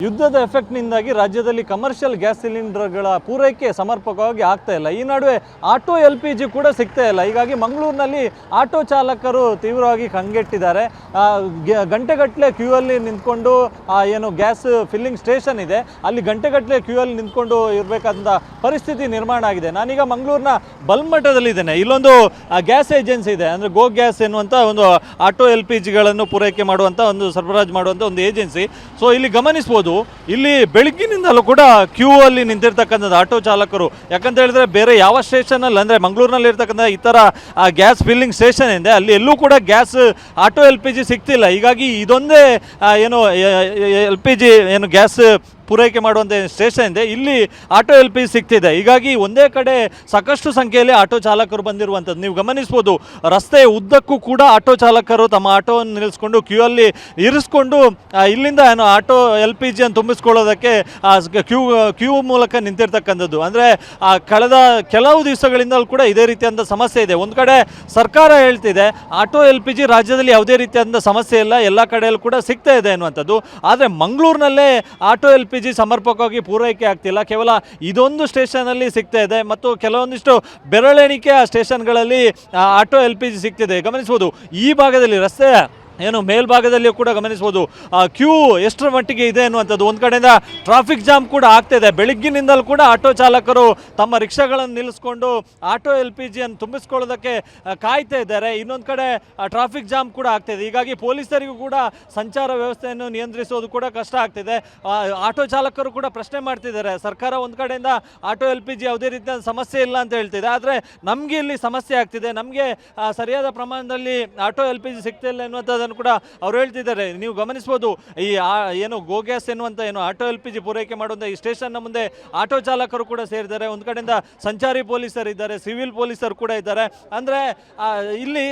ಯುದ್ಧದ ಎಫೆಕ್ಟ್ನಿಂದಾಗಿ ರಾಜ್ಯದಲ್ಲಿ commercial gas ಸಿಲಿಂಡರ್ಗಳ ಪೂರೈಕೆ ಸಮರ್ಪಕವಾಗಿ ಆಗ್ತಾ ಇಲ್ಲ. ಈ ನಡುವೆ ಆಟೋ LPG ಕೂಡ ಸಿಗ್ತಾ ಇಲ್ಲ. ಹೀಗಾಗಿ ಮಂಗಳೂರಿನಲ್ಲಿ ಆಟೋ ಚಾಲಕರು ತೀವ್ರವಾಗಿ ಕಂಗೆಟ್ಟಿದ್ದಾರೆ. ಗಂಟೆಗಟ್ಟಲೆ ಕ್ಯೂ ಅಲ್ಲಿ ನಿಂತ್ಕೊಂಡು ಏನು ಗ್ಯಾಸ್ ಫಿಲ್ಲಿಂಗ್ ಸ್ಟೇಷನ್ ಇದೆ ಅಲ್ಲಿ ಗಂಟೆಗಟ್ಟಲೆ ಕ್ಯೂ ಅಲ್ಲಿ ನಿಂತ್ಕೊಂಡು ಇರಬೇಕಾದಂಥ ಪರಿಸ್ಥಿತಿ ನಿರ್ಮಾಣ ಆಗಿದೆ. ನಾನೀಗ ಮಂಗಳೂರಿನ ಬಲ್ಮಠದಲ್ಲಿದ್ದೇನೆ. ಇಲ್ಲೊಂದು ಗ್ಯಾಸ್ ಏಜೆನ್ಸಿ ಇದೆ, ಅಂದರೆ ಗೋ ಗ್ಯಾಸ್ ಎನ್ನುವಂಥ ಒಂದು ಆಟೋ LPGಗಳನ್ನು ಪೂರೈಕೆ ಮಾಡುವಂಥ ಒಂದು ಸರಬರಾಜು ಮಾಡುವಂಥ ಒಂದು ಏಜೆನ್ಸಿ. ಸೊ ಇಲ್ಲಿ ಗಮನಿಸ್ಬೋದು, ಇಲ್ಲಿ ಬೆಳಗ್ಗಿನಿಂದಲೂ ಕೂಡ ಕ್ಯೂ ಅಲ್ಲಿ ನಿಂತಿರ್ತಕ್ಕಂಥದ್ದು ಆಟೋ ಚಾಲಕರು. ಯಾಕಂತ ಹೇಳಿದ್ರೆ ಬೇರೆ ಯಾವ ಸ್ಟೇಷನಲ್ಲಿ ಅಂದರೆ ಮಂಗಳೂರಿನಲ್ಲಿ ಇರ್ತಕ್ಕಂಥ ಇತರ ಗ್ಯಾಸ್ ಫಿಲ್ಲಿಂಗ್ ಸ್ಟೇಷನ್ ಇದೆ ಅಲ್ಲಿ ಎಲ್ಲೂ ಕೂಡ ಗ್ಯಾಸ್ ಆಟೋ LPG ಸಿಗ್ತಿಲ್ಲ. ಹೀಗಾಗಿ ಇದೊಂದೇ ಏನು LPG ಏನು ಗ್ಯಾಸ್ ಪೂರೈಕೆ ಮಾಡುವಂಥ ಸ್ಟೇಷನ್ ಇದೆ, ಇಲ್ಲಿ ಆಟೋ LPG ಸಿಗ್ತಿದೆ. ಹೀಗಾಗಿ ಒಂದೇ ಕಡೆ ಸಾಕಷ್ಟು ಸಂಖ್ಯೆಯಲ್ಲಿ ಆಟೋ ಚಾಲಕರು ಬಂದಿರುವಂಥದ್ದು ನೀವು ಗಮನಿಸ್ಬೋದು. ರಸ್ತೆ ಉದ್ದಕ್ಕೂ ಕೂಡ ಆಟೋ ಚಾಲಕರು ತಮ್ಮ ಆಟೋವನ್ನು ನಿಲ್ಲಿಸ್ಕೊಂಡು ಕ್ಯೂ ಅಲ್ಲಿ ಇರಿಸ್ಕೊಂಡು ಇಲ್ಲಿಂದ ಏನು ಆಟೋ LPG ಅನ್ನು ತುಂಬಿಸ್ಕೊಳ್ಳೋದಕ್ಕೆ ಕ್ಯೂ ಮೂಲಕ ನಿಂತಿರ್ತಕ್ಕಂಥದ್ದು. ಅಂದರೆ ಕಳೆದ ಕೆಲವು ದಿವಸಗಳಿಂದಲೂ ಕೂಡ ಇದೇ ರೀತಿಯಾದ ಸಮಸ್ಯೆ ಇದೆ. ಒಂದು ಕಡೆ ಸರ್ಕಾರ ಹೇಳ್ತಿದೆ ಆಟೋ LPG ರಾಜ್ಯದಲ್ಲಿ ಯಾವುದೇ ರೀತಿಯಾದ ಸಮಸ್ಯೆ ಇಲ್ಲ, ಎಲ್ಲ ಕಡೆಯಲ್ಲೂ ಕೂಡ ಸಿಗ್ತಾ ಇದೆ ಅನ್ನುವಂಥದ್ದು. ಆದರೆ ಮಂಗಳೂರಿನಲ್ಲೇ ಆಟೋ LPG ಸಮರ್ಪಕವಾಗಿ ಪೂರೈಕೆ ಆಗ್ತಿಲ್ಲ. ಕೇವಲ ಇದೊಂದು ಸ್ಟೇಷನಲ್ಲಿ ಸಿಗ್ತಾ ಇದೆ ಮತ್ತು ಕೆಲವೊಂದಿಷ್ಟು ಬೆರಳೆಣಿಕೆ ಆ ಸ್ಟೇಷನ್ಗಳಲ್ಲಿ ಆಟೋ LPG ಸಿಗ್ತಿದೆ. ಗಮನಿಸ್ಬೋದು ಈ ಭಾಗದಲ್ಲಿ ರಸ್ತೆ ಏನು ಮೇಲ್ಭಾಗದಲ್ಲಿಯೂ ಕೂಡ ಗಮನಿಸ್ಬೋದು ಕ್ಯೂ ಎಷ್ಟರ ಮಟ್ಟಿಗೆ ಇದೆ ಅನ್ನುವಂಥದ್ದು. ಒಂದು ಕಡೆಯಿಂದ ಟ್ರಾಫಿಕ್ ಜಾಮ್ ಕೂಡ ಆಗ್ತಾಯಿದೆ. ಬೆಳಗ್ಗಿನಿಂದಲೂ ಕೂಡ ಆಟೋ ಚಾಲಕರು ತಮ್ಮ ರಿಕ್ಷಾಗಳನ್ನು ನಿಲ್ಲಿಸ್ಕೊಂಡು ಆಟೋ LPG ಅನ್ನು ತುಂಬಿಸ್ಕೊಳ್ಳೋದಕ್ಕೆ ಕಾಯ್ತಾ ಇದ್ದಾರೆ. ಇನ್ನೊಂದು ಕಡೆ ಟ್ರಾಫಿಕ್ ಜಾಮ್ ಕೂಡ ಆಗ್ತಾಯಿದೆ. ಹೀಗಾಗಿ ಪೊಲೀಸರಿಗೂ ಕೂಡ ಸಂಚಾರ ವ್ಯವಸ್ಥೆಯನ್ನು ನಿಯಂತ್ರಿಸೋದು ಕೂಡ ಕಷ್ಟ ಆಗ್ತಿದೆ. ಆಟೋ ಚಾಲಕರು ಕೂಡ ಪ್ರಶ್ನೆ ಮಾಡ್ತಿದ್ದಾರೆ, ಸರ್ಕಾರ ಒಂದು ಕಡೆಯಿಂದ ಆಟೋ LPG ಯಾವುದೇ ರೀತಿಯ ಸಮಸ್ಯೆ ಇಲ್ಲ ಅಂತ ಹೇಳ್ತಿದೆ, ಆದರೆ ನಮಗೆ ಇಲ್ಲಿ ಸಮಸ್ಯೆ ಆಗ್ತಿದೆ, ನಮಗೆ ಸರಿಯಾದ ಪ್ರಮಾಣದಲ್ಲಿ ಆಟೋ LPG ಸಿಗ್ತಿಲ್ಲ ಎನ್ನುವಂಥದ್ದು ಕೂಡ ಅವ್ರು ಹೇಳ್ತಿದ್ದಾರೆ. ನೀವು ಗಮನಿಸ್ಬೋದು ಈ ಏನು ಗೋ ಗ್ಯಾಸ್ ಎನ್ನುವಂಥ ಏನು ಆಟೋ LPG ಪೂರೈಕೆ ಮಾಡುವಂಥ ಈ ಸ್ಟೇಷನ್ನ ಮುಂದೆ ಆಟೋ ಚಾಲಕರು ಕೂಡ ಸೇರಿದ್ದಾರೆ. ಒಂದು ಕಡೆಯಿಂದ ಸಂಚಾರಿ ಪೊಲೀಸರು ಇದ್ದಾರೆ, ಸಿವಿಲ್ ಪೊಲೀಸರು ಕೂಡ ಇದ್ದಾರೆ. ಅಂದರೆ ಇಲ್ಲಿ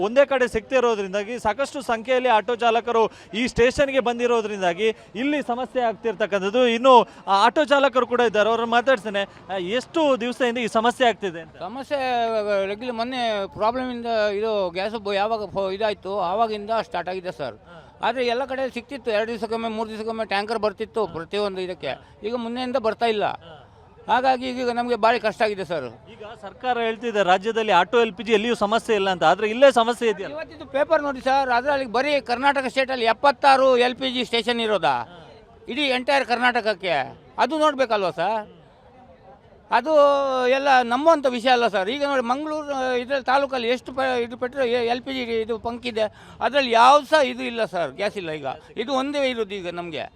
ಒಂದೇ ಕಡೆ ಸಿಗ್ತಿರೋದ್ರಿಂದಾಗಿ ಸಾಕಷ್ಟು ಸಂಖ್ಯೆಯಲ್ಲಿ ಆಟೋ ಚಾಲಕರು ಈ ಸ್ಟೇಷನ್ಗೆ ಬಂದಿರೋದ್ರಿಂದಾಗಿ ಇಲ್ಲಿ ಸಮಸ್ಯೆ ಆಗ್ತಿರ್ತಕ್ಕಂಥದ್ದು. ಇನ್ನು ಆಟೋ ಚಾಲಕರು ಕೂಡ ಇದ್ದಾರೆ, ಅವ್ರನ್ನ ಮಾತಾಡ್ತೇನೆ. ಎಷ್ಟು ದಿವಸದಿಂದ ಈ ಸಮಸ್ಯೆ ಆಗ್ತಿದೆ ಅಂತ? ಸಮಸ್ಯೆ ರೆಗ್ಯುಲರ್ ಮೊನ್ನೆ ಪ್ರಾಬ್ಲಮಿಂದ ಇದು ಗ್ಯಾಸ್ ಯಾವಾಗ ಇದಾಯಿತು ಆವಾಗಿಂದ ಸ್ಟಾರ್ಟ್ ಆಗಿದೆ ಸರ್. ಆದರೆ ಎಲ್ಲ ಕಡೆ ಸಿಕ್ತಿತ್ತು, 2 ದಿವಸಕ್ಕೊಮ್ಮೆ 3 ದಿವಸಕ್ಕೊಮ್ಮೆ ಟ್ಯಾಂಕರ್ ಬರ್ತಿತ್ತು ಪ್ರತಿಯೊಂದು ಇದಕ್ಕೆ. ಈಗ ಮುನ್ನೆಯಿಂದ ಬರ್ತಾ ಇಲ್ಲ. ಹಾಗಾಗಿ ಈಗ ನಮಗೆ ಭಾಳ ಕಷ್ಟ ಆಗಿದೆ ಸರ್. ಈಗ ಸರ್ಕಾರ ಹೇಳ್ತಿದೆ ರಾಜ್ಯದಲ್ಲಿ ಆಟೋ LPG ಎಲ್ಲಿಯೂ ಸಮಸ್ಯೆ ಇಲ್ಲ ಅಂತ, ಆದರೆ ಇಲ್ಲೇ ಸಮಸ್ಯೆ ಇದೆಯಲ್ಲ. ಇವತ್ತಿದ್ದು ಪೇಪರ್ ನೋಡಿ ಸರ್, ಅದರಲ್ಲಿ ಬರೀ ಕರ್ನಾಟಕ ಸ್ಟೇಟಲ್ಲಿ 76 LPG ಸ್ಟೇಷನ್ ಇರೋದಾ ಇಡೀ ಎಂಟೈರ್ ಕರ್ನಾಟಕಕ್ಕೆ? ಅದು ನೋಡಬೇಕಲ್ವ ಸರ್? ಅದು ಎಲ್ಲ ನಂಬುವಂಥ ವಿಷಯ ಅಲ್ಲ ಸರ್. ಈಗ ನೋಡಿ ಮಂಗಳೂರು ಇದರಲ್ಲಿ ತಾಲೂಕಲ್ಲಿ ಎಷ್ಟು ಇದು ಪೆಟ್ರೋಲ್ LPG ಇದು ಪಂಕ್ ಇದೆ, ಅದರಲ್ಲಿ ಯಾವ ಸಹ ಇದು ಇಲ್ಲ ಸರ್, ಗ್ಯಾಸ್ ಇಲ್ಲ. ಈಗ ಇದು ಒಂದೇ ಇರೋದು ಈಗ ನಮಗೆ.